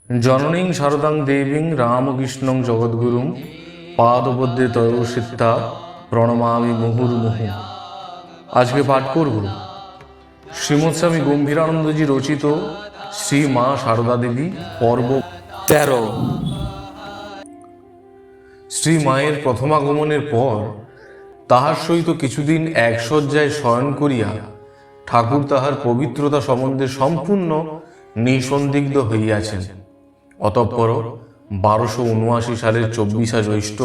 জননীং শারদাং দেবীং রামকৃষ্ণং জগদ্গুরুং পাদপদ্মে তয়োসিতা প্রণমামি মুহুর্মুহু। আজকে পাঠ করব শ্রীমৎ স্বামী গম্ভীরানন্দজি রচিত শ্রী মা শারদা দেবী পর্ব 13। শ্রী মায়ের প্রথমাগমনের পর তাহার সহিত কিছুদিন এক শয্যায় শয়ন করিয়া ঠাকুর তাহার পবিত্রতা সম্বন্ধে সম্পূর্ণ নিঃসন্দিগ্ধ হইয়াছেন। অতঃপর 1279 সালের 24 জ্যৈষ্ঠ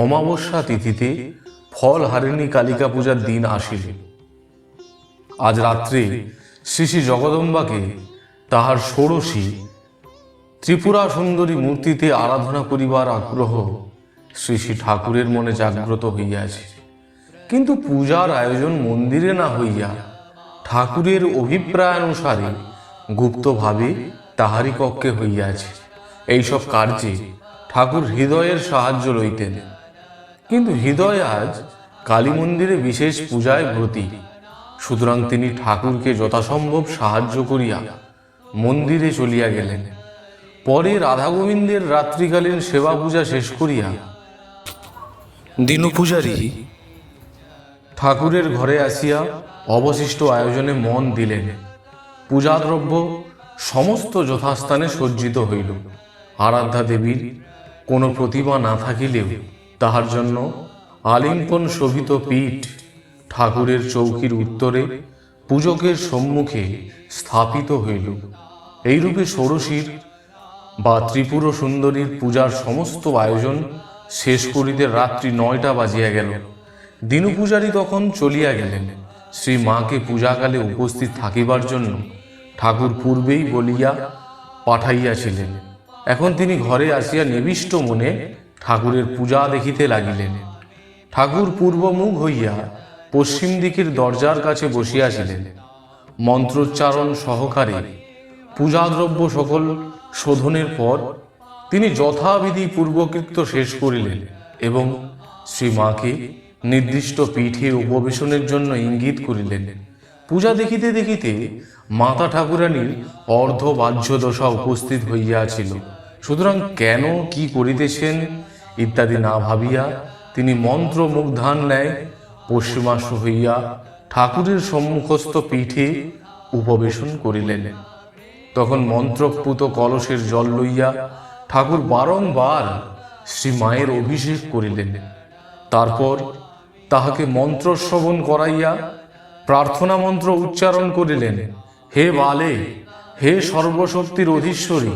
অমাবস্যা তিথিতে ফল হারিণী কালিকা পূজার দিন আসিল। আজ রাত্রে শ্রী শ্রী জগদম্বাকে তাহার ষোড়শী ত্রিপুরা সুন্দরী মূর্তিতে আরাধনা করিবার আগ্রহ শ্রী শ্রী ঠাকুরের মনে জাগ্রত হইয়াছে। কিন্তু পূজার আয়োজন মন্দিরে না হইয়া ঠাকুরের অভিপ্রায়ানুসারে গুপ্তভাবে তাহারি কক্ষে হইয়াছে। এইসব কার্যে ঠাকুর হৃদয়ের সাহায্য লইতেন, কিন্তু হৃদয় আজ কালী মন্দিরে বিশেষ পূজায় ব্রতী। সুতরাং তিনি ঠাকুরকে যথাসম্ভব সাহায্য করিয়া মন্দিরে চলিয়া গেলেন। পরে রাধা গোবিন্দের রাত্রিকালীন সেবা পূজা শেষ করিয়া দীনু পূজারী ঠাকুরের ঘরে আসিয়া অবশিষ্ট আয়োজনে মন দিলেন। পূজাদ্রব্য সমস্ত যথাস্থানে সজ্জিত হইল। আরাধ্যা দেবীর কোনো প্রতিমা না থাকিলেও তাহার জন্য আলিঙ্গন শোভিত পীঠ ঠাকুরের চৌকির উত্তরে পূজকের সম্মুখে স্থাপিত হইল। এইরূপে ষোড়শীর বা ত্রিপুর সুন্দরীর পূজার সমস্ত আয়োজন শেষ করিতে রাত্রি 9টা বাজিয়া গেল। দীনু পূজারী তখন চলিয়া গেলেন। শ্রী মাকে পূজাকালে উপস্থিত থাকিবার জন্য ঠাকুর পূর্বেই বলিয়া পাঠাইয়াছিলেন। এখন তিনি ঘরে আসিয়া নিবিষ্ট মনে ঠাকুরের পূজা দেখিতে লাগিলেন। ঠাকুর পূর্বমুখ হইয়া পশ্চিম দিকের দরজার কাছে বসিয়াছিলেন। মন্ত্রোচ্চারণ সহকারে পূজাদ্রব্য সকল শোধনের পর তিনি যথাবিধি পূর্বকৃত্য শেষ করিলেন এবং শ্রী মাকে নির্দিষ্ট পীঠে উপবেশনের জন্য ইঙ্গিত করিলেন। পূজা দেখিতে দেখিতে মাতা ঠাকুরানীর অর্ধবাহ্য দশা উপস্থিত হইয়াছিল। সুতরাং কেন কি করিতেছেন ইত্যাদি না ভাবিয়া তিনি মন্ত্র মুগ্ধান ন্যায় পশ্চিমাশ্র হইয়া ঠাকুরের সম্মুখস্থ পীঠে উপবেশন করিলেন। তখন মন্ত্রপুত কলসের জল লইয়া ঠাকুর বারংবার শ্রী মায়ের অভিষেক করিলেন। তারপর তাহাকে মন্ত্র শ্রবণ করাইয়া প্রার্থনা মন্ত্র উচ্চারণ করিলেন। হে বালে, হে সর্বশক্তির অধীশ্বরী,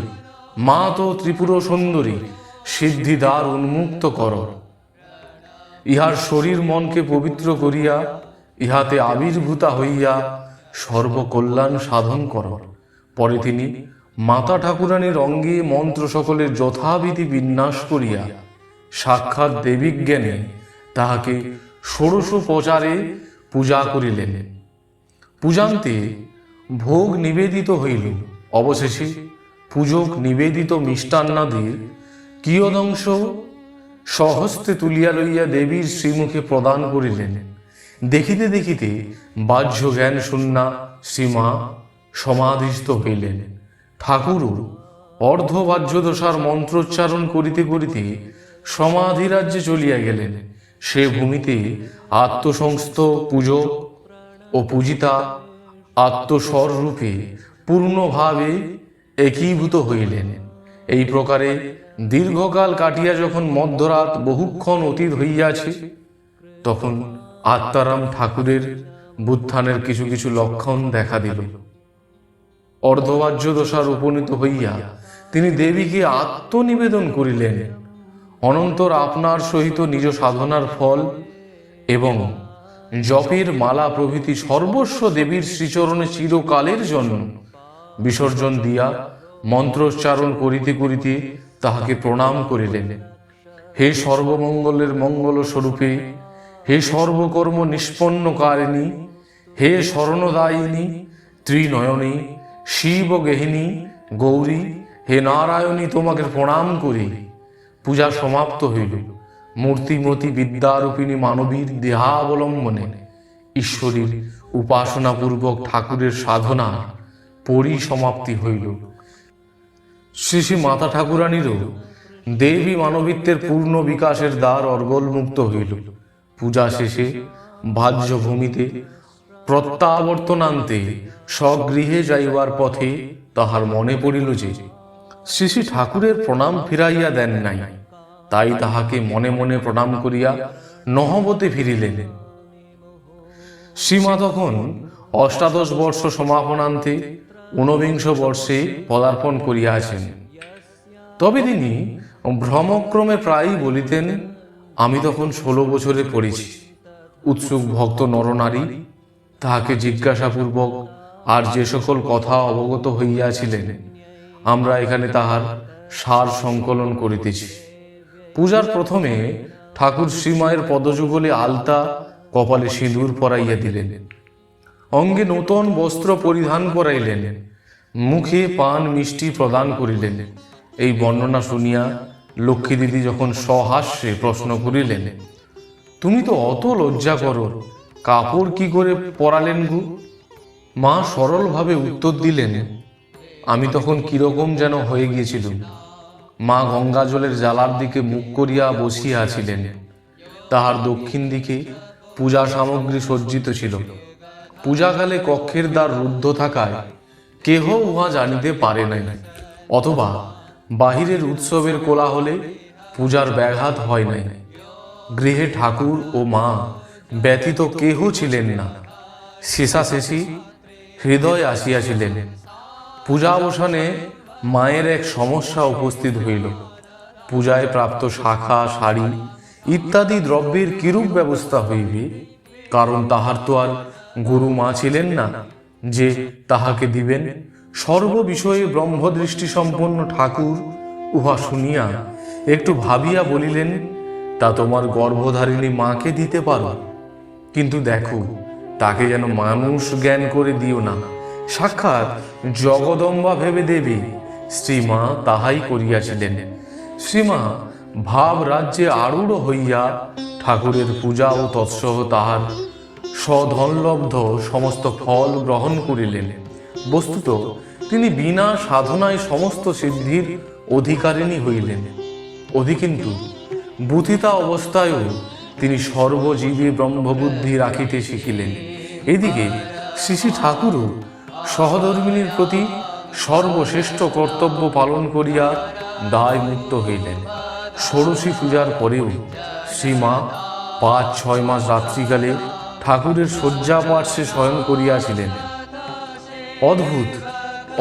মা তো ত্রিপুর সুন্দরী, সিদ্ধিদ্বার উন্মুক্ত কর। ইহার শরীর মনকে পবিত্র করিয়া ইহাতে আবির্ভূতা হইয়া সর্বকল্যাণ সাধন কর। পরে তিনি মাতা ঠাকুরানীর অঙ্গে মন্ত্র সকলের যথাবিধি বিন্যাস করিয়া সাক্ষাৎ দেবীজ্ঞানে তাহাকে ষোড়শোপচারে পূজা করিলেন। পূজান্তে ভোগ নিবেদিত হইল। অবশেষে পূজক নিবেদিত মিষ্টান্নাদির কিয়দংশ স্বহস্তে তুলিয়া লইয়া দেবীর শ্রীমুখে প্রদান করিলেন। দেখিতে দেখিতে বাহ্য জ্ঞান শূন্যা শ্রীমা সমাধিস্থ হইলেন। ঠাকুরও অর্ধবাহ্য দশার মন্ত্রোচ্চারণ করিতে করিতে সমাধিরাজ্যে চলিয়া গেলেন। সে ভূমিতে আত্মসংস্থ পূজক ও পূজিতা আত্মস্বরূপে পূর্ণভাবে একীভূত হইলেন। এই প্রকারে দীর্ঘকাল কাটিয়া যখন মধ্যরাত বহুক্ষণ অতীত হইয়াছে, তখন আত্মারাম ঠাকুরের বুত্থানের কিছু কিছু লক্ষণ দেখা দিল। অর্ধবাহ্য দশার উপনীত হইয়া তিনি দেবীকে আত্মনিবেদন করিলেন। অনন্তর আপনার সহিত নিজ সাধনার ফল এবং জপের মালা প্রভৃতি সর্বস্ব দেবীর শ্রীচরণে চিরকালের জন্য বিসর্জন দিয়া মন্ত্রোচ্চারণ করিতে করিতে তাহাকে প্রণাম করিলেন। হে সর্বমঙ্গলের মঙ্গল স্বরূপে, হে সর্বকর্ম নিষ্পন্নকারিণী, হে শরণদায়িনী, ত্রিনয়নী, শিব গেহিনী, গৌরী, হে নারায়ণী, তোমাকে প্রণাম করি। পূজা সমাপ্ত হইল। মূর্তিমতী বিদ্যারূপিণী মানবীর দেহাবলম্বনে ঈশ্বরীর উপাসনাপূর্বক ঠাকুরের সাধনা পরিসমাপ্তি হইল। শ্রী শ্রী মাতা ঠাকুরানীরও দেবী মানবিত্বের পূর্ণ বিকাশের দ্বার অর্গলমুক্ত হইল। পূজা শেষে ভাজ্য ভূমিতে প্রত্যাবর্তনান্তে স্বগৃহে যাইবার পথে তাহার মনে পড়িল যে শ্রী শ্রী ঠাকুরের প্রণাম ফিরাইয়া দেন নাই, তাই তাহাকে মনে মনে প্রণাম করিয়া নহবতে ফিরিলেন। শ্রীমা তখন ১৮ বর্ষ সমাপনান্তে ১৯ বর্ষে পদার্পণ করিয়াছেন। তবে তিনি ভ্রমক্রমে প্রায়ই বলিতেন, আমি তখন ১৬ বছরে পড়েছি। উৎসুক ভক্ত নরনারী তাহাকে জিজ্ঞাসাপূর্বক আর যে সকল কথা অবগত হইয়াছিলেন, আমরা এখানে তাহার সার সংকলন করিতেছি। পূজার প্রথমে ঠাকুর শ্রীমায়ের পদযুগলে আলতা, কপালে সিঁদুর পরাইয়া দিলেন, অঙ্গে নূতন বস্ত্র পরিধান করাইলেন, মুখে পান মিষ্টি প্রদান করিলেন। এই বর্ণনা শুনিয়া লক্ষ্মী দিদি যখন সহাস্যে প্রশ্ন করিলেন, তুমি তো অত লজ্জা করো, কাপড় কি করে পরালেন গো? মা সরলভাবে উত্তর দিলেন, আমি তখন কিরকম যেন হয়ে গিয়েছিলাম। মা গঙ্গা জলের জ্বালার দিকে মুখ করিয়া বসিয়া আছিলেন। তাহার দক্ষিণ দিকে পূজা সামগ্রী সজ্জিত ছিল। পূজাকালে কক্ষের দ্বার রুদ্ধ থাকায় কেহ উহা জানিতে পারে নাই, অথবা বাহিরের উৎসবের কোলাহলে পূজার ব্যাঘাত হয় নাই। গৃহে ঠাকুর ও মা ব্যতীত কেহ ছিলেন না। শেষাশেষি হৃদয় আসিয়াছিলেন। পূজা অবসানে মায়ের এক সমস্যা উপস্থিত হইল। পূজায় প্রাপ্ত শাখা, শাড়ি ইত্যাদি দ্রব্যের কিরূপ ব্যবস্থা হইবে, কারণ তাহার তো আর গুরু মা ছিলেন না যে তাহাকে দিবেন। সর্ববিষয়ে ব্রহ্মদৃষ্টি সম্পন্ন ঠাকুর উহা শুনিয়া একটু ভাবিয়া বলিলেন, তা তোমার গর্ভধারিণী মাকে দিতে পারো, কিন্তু দেখো তাকে যেন মানুষ জ্ঞান করে দিও না, সাক্ষাৎ জগদম্বা ভেবে দেবে। শ্রীমা তাহাই করিয়াছিলেন। শ্রীমা ভাব রাজ্যে আরূঢ় হইয়া ঠাকুরের পূজা ও তৎসহ তাহার স্বধনলব্ধ সমস্ত ফল গ্রহণ করিলেন। বস্তুত তিনি বিনা সাধনায় সমস্ত সিদ্ধির অধিকারিণী হইলেন। অধিকিন্তু বুথিতা অবস্থায়ও তিনি সর্বজীবে ব্রহ্মবুদ্ধি রাখিতে শিখিলেন। এদিকে শ্রী শ্রী ঠাকুরও সহধর্মিণীর প্রতি সর্বশ্রেষ্ঠ কর্তব্য পালন করিয়া দায় মুক্ত হইলেন। ষোড়শী পূজার পরেও শ্রীমা ৫-৬ মাস রাত্রিকালে ঠাকুরের শয্যা পার্শ্বে শয়ন করিয়াছিলেন। অদ্ভুত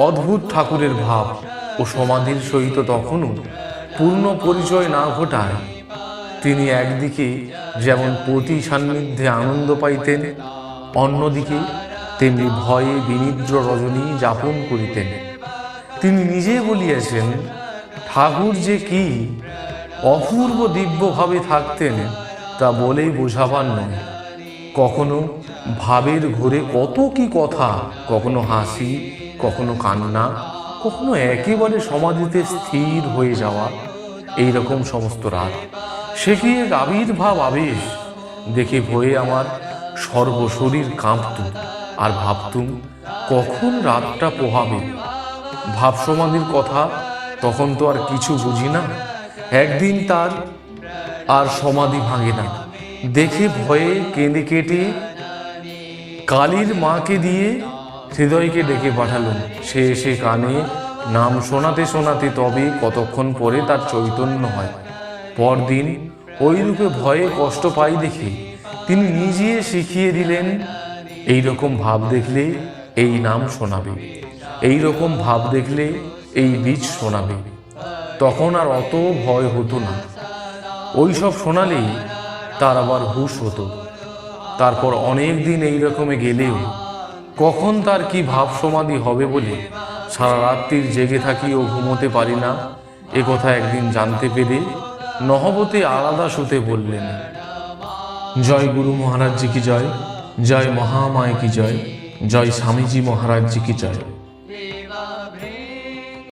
অদ্ভুত ঠাকুরের ভাব ও সমাধির সহিত তখনও পূর্ণ পরিচয় না ঘটায় তিনি একদিকে যেমন পতি সান্নিধ্যে আনন্দ পাইতেন, অন্যদিকে তেমনি ভয়ে বিনিদ্র রজনী যাপন করিতেন। তিনি নিজে বলিয়াছেন, ঠাকুর যে কি অপূর্ব দিব্যভাবে থাকতেন তা বলেই বোঝাবার নয়। কখনো ভাবের ঘোরে কত কি কথা, কখনো হাসি, কখনো কান্না, কখনো একেবারে সমাধিতে স্থির হয়ে যাওয়া, এই রকম সমস্ত রাত। সে কি এক আবির্ভাব আবেশ দেখে ভয়ে আমার সর্বশরীর কাঁপত, আর ভাবতুম কখন রাতটা পোহাবে। ভাব সমাধির কথা তখন তো আর কিছু বুঝি না। একদিন তার আর সমাধি ভাঙে না দেখে ভয়ে কেঁদে কেটে কালীর মাকে দিয়ে হৃদয়কে ডেকে পাঠালুম। সে এসে কানে নাম শোনাতে শোনাতে তবে কতক্ষণ পরে তার চৈতন্য হয়। পরদিন ওইরূপে ভয়ে কষ্ট পাই দেখে তিনি নিজে শিখিয়ে দিলেন, এই রকম ভাব দেখলে এই নাম শোনাবে, এই রকম ভাব দেখলে এই বীজ শোনাবে। তখন আর অত ভয় হতো না। ওই সব শোনালেই তার আবার হুঁশ হতো। তারপর অনেক দিন এই রকমে গেলেও কখন তার কি ভাব সমাধি হবে বলে সারা রাত্রির জেগে থাকি ও ঘুমোতে পারি না, এ কথা একদিন জানতে পেরে নহবতে আলাদা শুতে বললেন। জয় গুরু মহারাজ জি কি জয়, জয় মহামায়া কি জয়, জয় স্বামীজি মহারাজ জি কি জয়।